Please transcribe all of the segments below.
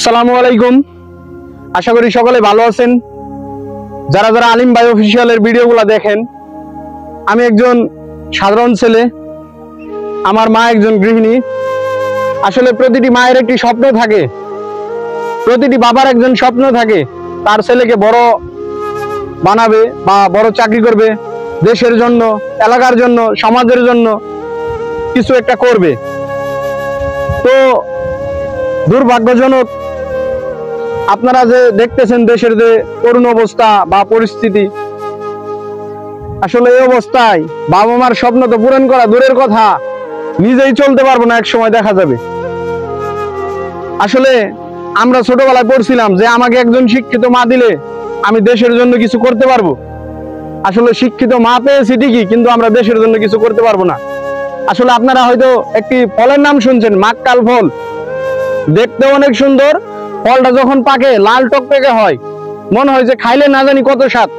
আসসালামু আলাইকুম। আশা করি সকলে ভালো আছেন। যারা যারা আলিম ভাই অফিসিয়ালের ভিডিওগুলো দেখেন, আমি একজন সাধারণ ছেলে, আমার মা একজন গৃহিণী। আসলে প্রতিটি মায়ের একটি স্বপ্ন থাকে, প্রতিটি বাবার একজন স্বপ্ন থাকে, তার ছেলেকে বড় বানাবে বা বড় চাকরি করবে, দেশের জন্য, এলাকার জন্য, সমাজের জন্য কিছু একটা করবে। তো দুর্ভাগ্যজনক আপনারা যে দেখতেছেন দেশের যে করুণ অবস্থা বা পরিস্থিতি, আসলে এই অবস্থায় বাবা মার স্বপ্ন তো পূরণ করা দূরের কথা, নিজেই চলতে পারবো না, এক সময় দেখা যাবে। আসলে আমরা ছোটবেলায় পড়ছিলাম যে আমাকে একজন শিক্ষিত মা দিলে আমি দেশের জন্য কিছু করতে পারবো। আসলে শিক্ষিত মা পেয়েছি ঠিকই, কিন্তু আমরা দেশের জন্য কিছু করতে পারবো না। আসলে আপনারা হয়তো একটি ফলের নাম শুনছেন, মাক্কাল ফল। দেখতে অনেক সুন্দর, ফলটা যখন পাকে লাল টকটকে হয়, মনে হয় যে খাইলে না জানি কত স্বাদ,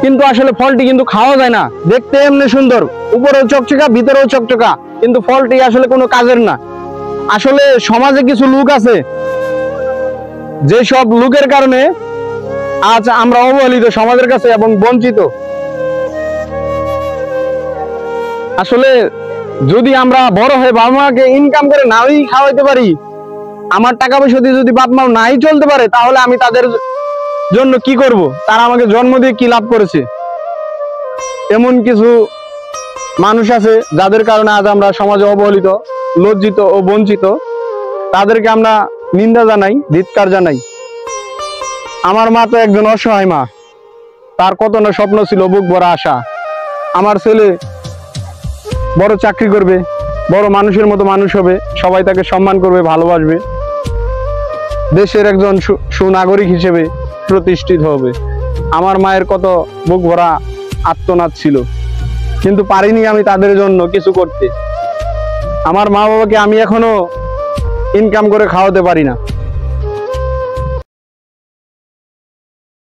কিন্তু আসলে ফলটি কিন্তু খাওয়া যায় না। দেখতে এমনি সুন্দর, উপরেও চকচকা ভিতরেও চকচকা, কিন্তু ফলটি আসলে কোনো কাজের না। আসলে সমাজে কিছু লোক আছে, যে সব লোকের কারণে আজ আমরা অবহেলিত সমাজের কাছে এবং বঞ্চিত। আসলে যদি আমরা বড় হয়ে বাবা মাকে ইনকাম করে নাই খাওয়াইতে পারি, আমার টাকা পয়সা দিয়ে যদি বাপ মা নাই চলতে পারে, তাহলে আমি তাদের জন্য কি করব? তারা আমাকে জন্ম দিয়ে কি লাভ করেছে? এমন কিছু মানুষ আছে যাদের কারণে আজ আমরা সমাজে অবহেলিত, লজ্জিত ও বঞ্চিত। তাদেরকে আমরা নিন্দা জানাই, ধিক্কার জানাই। আমার মা তো একজন অসহায় মা, তার কত না স্বপ্ন ছিল, বুক ভরা আশা। আমার ছেলে বড় চাকরি করবে, বড় মানুষের মতো মানুষ হবে, সবাই তাকে সম্মান করবে, ভালোবাসবে, দেশের একজন সুনাগরিক হিসেবে প্রতিষ্ঠিত হবে। আমার মায়ের কত বুক ভরা আর্তনাদ ছিল, কিন্তু পারিনি আমি তাদের জন্য কিছু করতে। আমার মা বাবাকে আমি এখনো ইনকাম করে খাওয়াতে পারি না।